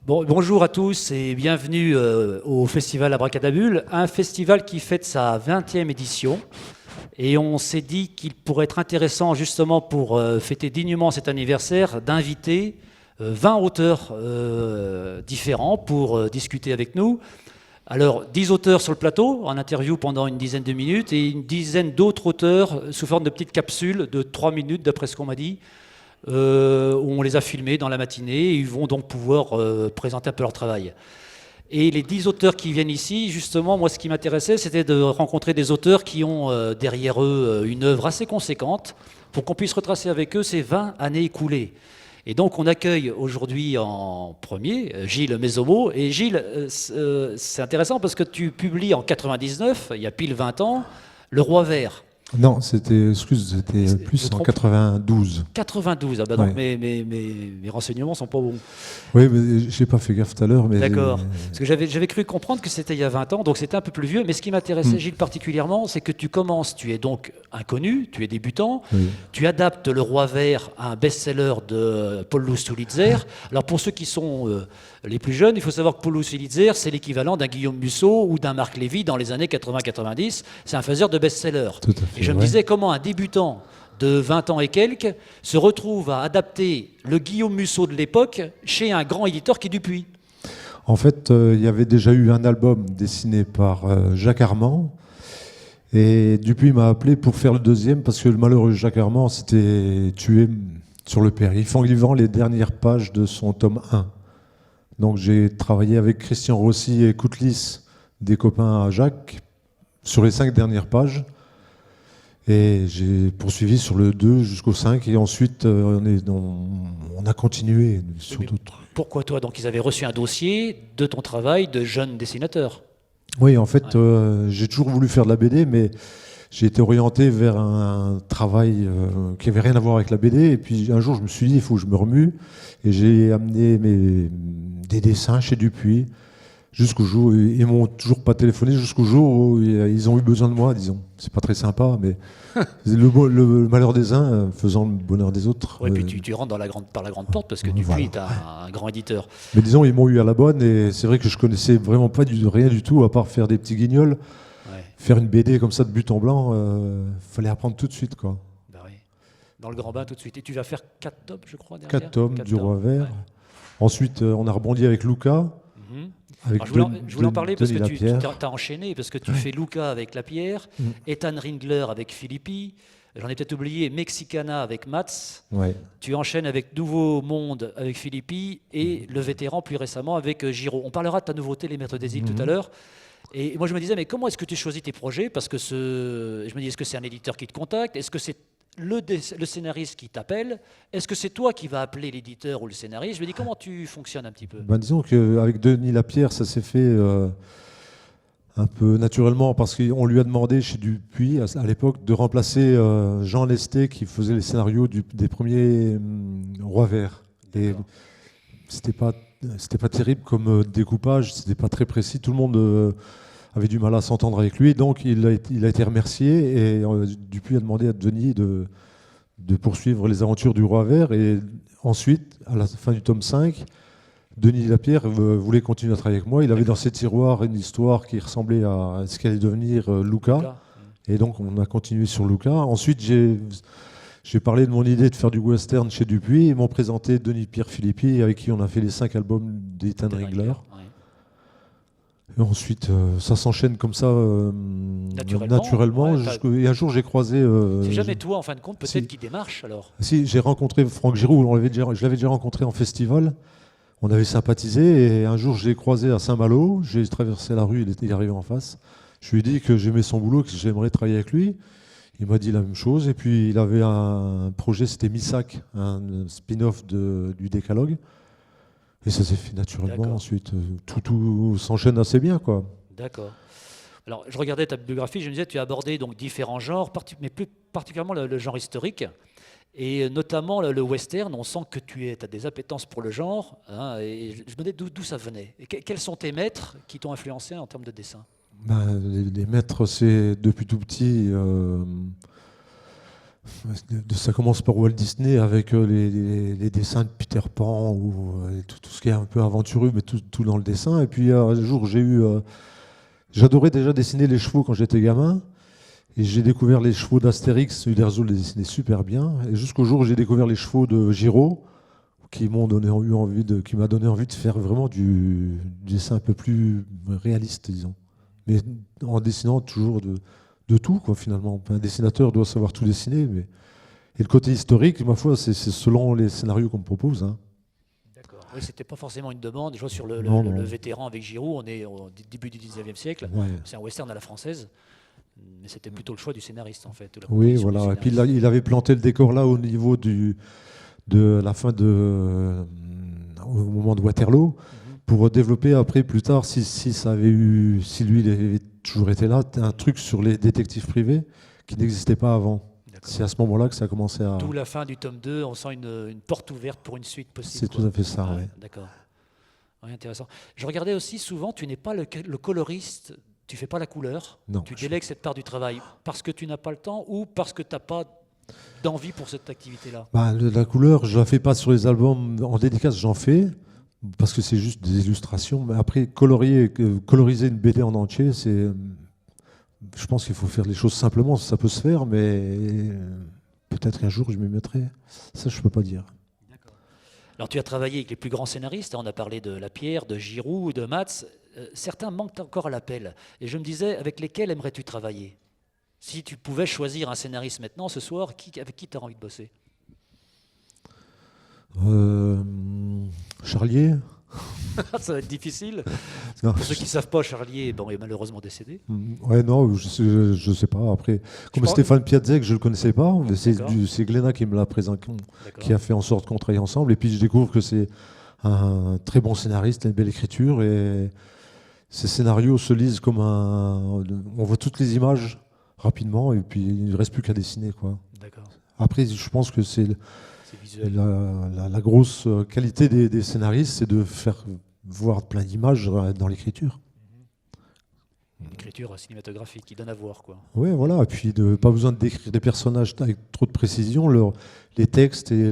Bonjour à tous et bienvenue au Festival Abracadabule, un festival qui fête sa 20e édition. Et on s'est dit qu'il pourrait être intéressant justement pour fêter dignement cet anniversaire d'inviter 20 auteurs différents pour discuter avec nous. Alors 10 auteurs sur le plateau, en interview pendant une dizaine de minutes, et une dizaine d'autres auteurs sous forme de petites capsules de 3 minutes d'après ce qu'on m'a dit. Où on les a filmés dans la matinée et ils vont donc pouvoir présenter un peu leur travail. Et les 10 auteurs qui viennent ici, justement, moi ce qui m'intéressait, c'était de rencontrer des auteurs qui ont derrière eux une œuvre assez conséquente pour qu'on puisse retracer avec eux ces 20 années écoulées. Et donc on accueille aujourd'hui en premier Gilles Mésomo. Et Gilles, c'est intéressant parce que tu publies en 99, il y a pile 20 ans, Le Roi Vert. Non, c'était plus en 92. 92, ah bah donc ouais. mes renseignements sont pas bons. Oui, mais j'ai pas fait gaffe tout à l'heure. D'accord. Parce que j'avais cru comprendre que c'était il y a 20 ans, donc c'était un peu plus vieux. Mais ce qui m'intéressait, Gilles, particulièrement, c'est que tu commences, tu es donc inconnu, tu es débutant, tu adaptes Le Roi Vert à un best-seller de Paul Stulitzer. Alors pour ceux qui sont les plus jeunes, il faut savoir que Paul Stulitzer, c'est l'équivalent d'un Guillaume Musso ou d'un Marc Lévy dans les années 80-90. C'est un faiseur de best-seller. Et je me disais comment un débutant de 20 ans et quelques se retrouve à adapter le Guillaume Musso de l'époque chez un grand éditeur qui est Dupuis. En fait, il y avait déjà eu un album dessiné par Jacques Armand. Et Dupuis m'a appelé pour faire le deuxième parce que le malheureux Jacques Armand s'était tué sur le périph' en livrant les dernières pages de son tome 1. Donc j'ai travaillé avec Christian Rossi et Koutlis, des copains à Jacques, sur les 5 dernières pages. Et j'ai poursuivi sur le 2 jusqu'au 5 et ensuite on a continué sur d'autres. Pourquoi toi? Donc ils avaient reçu un dossier de ton travail de jeune dessinateur. Oui, en fait, j'ai toujours voulu faire de la BD, mais j'ai été orienté vers un travail qui n'avait rien à voir avec la BD. Et puis un jour, je me suis dit, il faut que je me remue. Et j'ai amené des dessins chez Dupuis. Jusqu'au jour, ils m'ont toujours pas téléphoné, jusqu'au jour où ils ont eu besoin de moi, disons. C'est pas très sympa, mais le malheur des uns faisant le bonheur des autres. Oui, puis tu rentres par la grande porte parce que Dupuis est un grand éditeur. Mais disons, ils m'ont eu à la bonne et c'est vrai que je connaissais vraiment pas rien du tout, à part faire des petits guignols. Ouais. Faire une BD comme ça de but en blanc, fallait apprendre tout de suite, quoi. Bah oui. Dans le grand bain tout de suite. Et tu vas faire 4 tomes, je crois, derrière. 4 tomes du Roi Vert. Ouais. Ensuite, on a rebondi avec Luca. Alors, je voulais en parler parce que tu as enchaîné, parce que tu fais Luca avec Lapierre, Ethan Ringler avec Filippi, j'en ai peut-être oublié, Mexicana avec Mats, tu enchaînes avec Nouveau Monde avec Filippi et le vétéran plus récemment avec Giraud. On parlera de ta nouveauté, Les Maîtres des Îles, tout à l'heure. Et moi je me disais, mais comment est-ce que tu choisis tes projets? Parce que je me dis, est-ce que c'est un éditeur qui te contacte? Est-ce que c'est le scénariste qui t'appelle? Est-ce que c'est toi qui vas appeler l'éditeur ou le scénariste? Je me dis, comment tu fonctionnes un petit peu? Disons qu'avec Denis Lapierre, ça s'est fait un peu naturellement parce qu'on lui a demandé chez Dupuis, à l'époque, de remplacer Jean Lesté qui faisait les scénarios des premiers Rois Verts. Et c'était pas terrible comme découpage, c'était pas très précis. Tout le monde avait du mal à s'entendre avec lui, donc il a été remercié et Dupuis a demandé à Denis de poursuivre les aventures du Roi Vert. Et ensuite, à la fin du tome 5, Denis Lapierre voulait continuer à travailler avec moi. Il avait dans ses tiroirs une histoire qui ressemblait à ce qu'allait devenir Luca. Et donc on a continué sur Luca. Ensuite, j'ai parlé de mon idée de faire du western chez Dupuis. Ils m'ont présenté Denis Pierre Filippi, avec qui on a fait les 5 albums d'Ethan Ringler. Et ensuite, ça s'enchaîne comme ça naturellement et un jour, j'ai croisé... c'est jamais toi, en fin de compte, peut-être qui démarche alors? Si, j'ai rencontré Franck Giroud, je l'avais déjà rencontré en festival. On avait sympathisé et un jour, je l'ai croisé à Saint-Malo. J'ai traversé la rue, il était arrivé en face. Je lui ai dit que j'aimais son boulot, que j'aimerais travailler avec lui. Il m'a dit la même chose. Et puis, il avait un projet, c'était Missac, un spin-off du Décalogue. Et ça s'est fait naturellement. Ensuite. Tout s'enchaîne assez bien, quoi. D'accord. Alors, je regardais ta biographie, je me disais, tu as abordé donc différents genres, mais plus particulièrement le genre historique, et notamment le western. On sent que tu as des appétences pour le genre, hein, et je me demandais d'où ça venait. Et quels sont tes maîtres qui t'ont influencé en termes de dessin? Les maîtres, c'est depuis tout petit. Ça commence par Walt Disney avec les dessins de Peter Pan ou tout ce qui est un peu aventureux, mais tout dans le dessin. Et puis un jour, j'adorais déjà dessiner les chevaux quand j'étais gamin. Et j'ai découvert les chevaux d'Astérix. Uderzo les dessinait super bien. Et jusqu'au jour où j'ai découvert les chevaux de Giraud, qui m'a donné envie de faire vraiment du dessin un peu plus réaliste, disons. Mais en dessinant toujours de tout, quoi, finalement. Un dessinateur doit savoir tout dessiner, mais... Et le côté historique, ma foi, c'est selon les scénarios qu'on me propose. Hein. D'accord. Oui, c'était pas forcément une demande. Je vois sur Non, le non. vétéran avec Giroud, on est au début du 19e siècle. Ouais. C'est un western à la française. Mais c'était plutôt le choix du scénariste, en fait. De la Oui, proposition du voilà. Et puis scénariste. il avait planté le décor là au niveau de la fin au moment de Waterloo, Mhm. pour développer après, plus tard, si lui il avait toujours été là, un truc sur les détectives privés qui n'existait pas avant. D'accord. C'est à ce moment-là que ça a commencé à... D'où la fin du tome 2, on sent une porte ouverte pour une suite possible. C'est Quoi. tout à fait ça, Ouais, oui. d'accord. Ouais, intéressant. Je regardais aussi souvent, tu n'es pas le coloriste, tu fais pas la couleur, Non. tu délègues cette part du travail parce que tu n'as pas le temps ou parce que tu n'as pas d'envie pour cette activité-là. Bah, la couleur, je la fais pas sur les albums. En dédicace, j'en fais parce que c'est juste des illustrations. Mais après, coloriser une BD en entier, je pense qu'il faut faire les choses simplement. Ça peut se faire, mais peut-être qu'un jour je m'y mettrai. Ça, je peux pas dire. Alors tu as travaillé avec les plus grands scénaristes, on a parlé de Lapierre, de Giroud, de Matz. Certains manquent encore à l'appel. Et je me disais, avec lesquels aimerais-tu travailler? Si tu pouvais choisir un scénariste maintenant, ce soir, avec qui tu as envie de bosser? Euh, Charlier? Ça va être difficile. Non, Pour ceux qui ne savent pas, Charlier bon, est malheureusement décédé. ouais, non, je sais pas. Après, comme pense- Stéphane Piazzec, je le connaissais pas. Mais D'accord. c'est Glénat qui me l'a présenté, D'accord. qui a fait en sorte qu'on travaille ensemble. Et puis je découvre que c'est un très bon scénariste, une belle écriture. Et ces scénarios se lisent comme un... On voit toutes les images rapidement et puis il ne reste plus qu'à dessiner, quoi. D'accord. Après, je pense que c'est C'est visuel. la grosse qualité des scénaristes, c'est de faire voir plein d'images dans l'écriture. Une écriture cinématographique qui donne à voir, quoi. Oui, voilà. Et puis, pas besoin de décrire des personnages avec trop de précision. Les textes et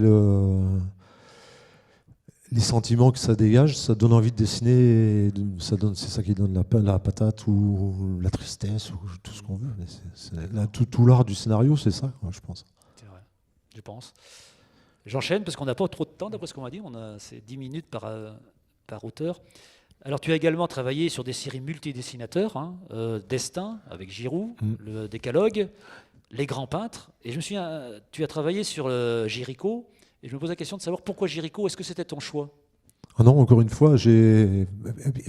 les sentiments que ça dégage, ça donne envie de dessiner. C'est ça qui donne la patate ou la tristesse ou tout ce qu'on veut. Mais tout l'art du scénario, c'est ça, quoi, je pense. C'est vrai, je pense. J'enchaîne parce qu'on n'a pas trop de temps, d'après ce qu'on m'a dit. C'est 10 minutes par auteur. Alors, tu as également travaillé sur des séries multidessinateurs, hein, Destin avec Giroud, le Décalogue, Les Grands Peintres. Et je me suis, tu as travaillé sur Géricault. Et je me pose la question de savoir pourquoi Géricault. Est-ce que c'était ton choix? Ah non, encore une fois,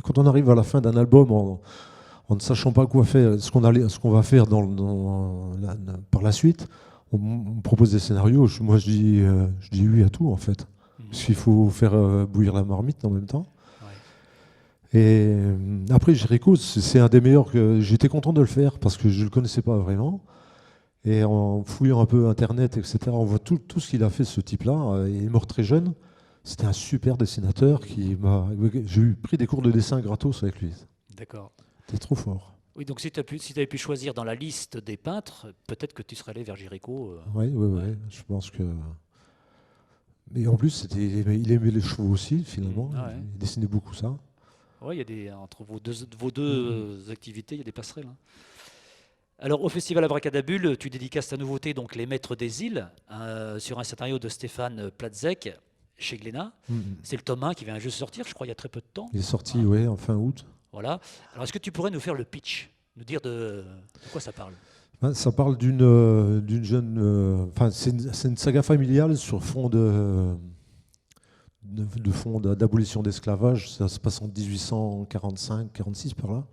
quand on arrive à la fin d'un album, en ne sachant pas quoi faire, ce qu'on va faire par la suite, on me propose des scénarios. Moi, je dis oui à tout, en fait. Parce qu'il faut faire bouillir la marmite en même temps. Et après, Jericho, c'est un des meilleurs que j'étais content de le faire parce que je ne le connaissais pas vraiment. Et en fouillant un peu Internet, etc., on voit tout ce qu'il a fait, ce type-là. Il est mort très jeune. C'était un super dessinateur J'ai pris des cours de dessin gratos avec lui. D'accord. C'était trop fort. Oui, donc si tu avais pu choisir dans la liste des peintres, peut-être que tu serais allé vers Géricault. Oui, je pense que. Mais en plus, il aimait les chevaux aussi, finalement. Ah ouais. Il dessinait beaucoup ça. Oui, entre vos deux activités, il y a des passerelles. Hein. Alors, au Festival Abracadabule, tu dédicaces ta nouveauté, donc Les Maîtres des Îles, sur un scénario de Stéphane Platzek, chez Glénat. C'est le tome 1 qui vient juste sortir, je crois, il y a très peu de temps. Il est sorti, oui, en fin août. Voilà. Alors, est-ce que tu pourrais nous faire le pitch, nous dire de quoi ça parle? Ça parle d'une jeune. Enfin, c'est une saga familiale sur fond fond d'abolition d'esclavage. Ça se passe en 1845-46 par là.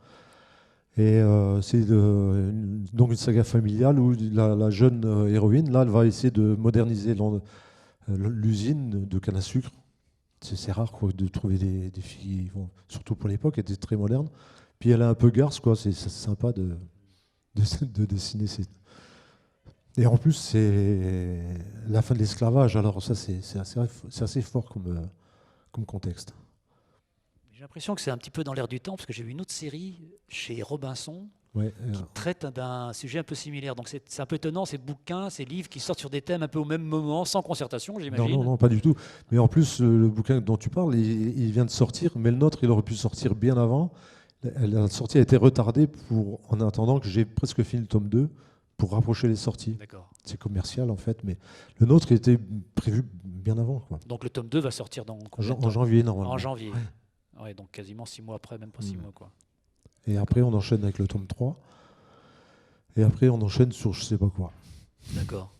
Et c'est donc une saga familiale où la jeune héroïne, là, elle va essayer de moderniser l'usine de canne à sucre. C'est rare, quoi, de trouver des filles, surtout pour l'époque, étaient très modernes. Puis elle est un peu garce, quoi. C'est sympa de dessiner. Et en plus, c'est la fin de l'esclavage. Alors ça, c'est assez fort comme contexte. J'ai l'impression que c'est un petit peu dans l'air du temps, parce que j'ai vu une autre série chez Robinson, Ouais, qui traite d'un sujet un peu similaire. Donc c'est un peu étonnant, ces bouquins, ces livres qui sortent sur des thèmes un peu au même moment, sans concertation, non, j'imagine. non, non, pas du tout. Mais en plus, le bouquin dont tu parles, il vient de sortir, mais le nôtre, il aurait pu sortir bien avant. La sortie a été retardée en attendant que j'ai presque fini le tome 2 pour rapprocher les sorties. D'accord. C'est commercial en fait, mais le nôtre était prévu bien avant, quoi. Donc le tome 2 va sortir dans combien de En temps? janvier normalement. En janvier. Ouais, donc quasiment 6 mois après, même pas 6 mois, quoi. Et après, on enchaîne avec le tome 3. Et après, on enchaîne sur je sais pas quoi. D'accord.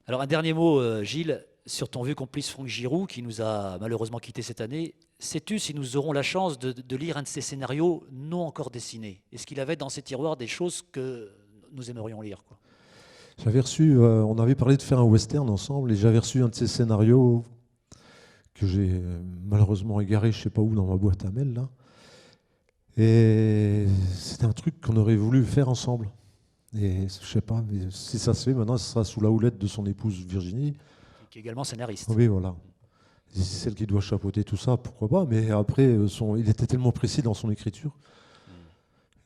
Alors un dernier mot, Gilles, sur ton vieux complice Franck Giroud, qui nous a malheureusement quittés cette année. Sais-tu si nous aurons la chance de lire un de ses scénarios non encore dessinés? Est-ce qu'il avait dans ses tiroirs des choses que nous aimerions lire, quoi? J'avais reçu, on avait parlé de faire un western ensemble, et j'avais reçu un de ces scénarios que j'ai malheureusement égaré, je sais pas où, dans ma boîte à mail là. Et c'était un truc qu'on aurait voulu faire ensemble. Et je sais pas, mais si ça se fait, maintenant, ce sera sous la houlette de son épouse Virginie. Qui est également scénariste. Oui, voilà. Et c'est celle qui doit chapeauter tout ça, pourquoi pas. Mais après, il était tellement précis dans son écriture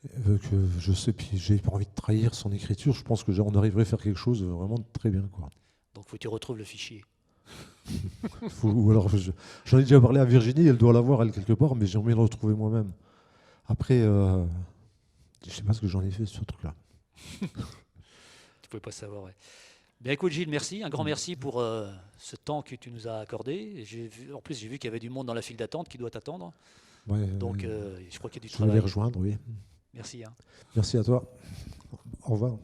que je sais, puis j'ai pas envie de trahir son écriture. Je pense que on arriverait à faire quelque chose vraiment de très bien, quoi. Donc faut que tu retrouves le fichier. Ou alors, j'en ai déjà parlé à Virginie, elle doit l'avoir, elle, quelque part, mais j'ai envie de le retrouver moi-même. Après, je sais pas ce que j'en ai fait sur ce truc-là. Tu pouvais pas savoir, ouais. Bien écoute Gilles, merci, un grand merci pour ce temps que tu nous as accordé. En plus, j'ai vu qu'il y avait du monde dans la file d'attente qui doit t'attendre. Ouais, Donc je crois qu'il y a du je vais les travail. rejoindre, oui. Merci. Hein. Merci à toi. Au revoir.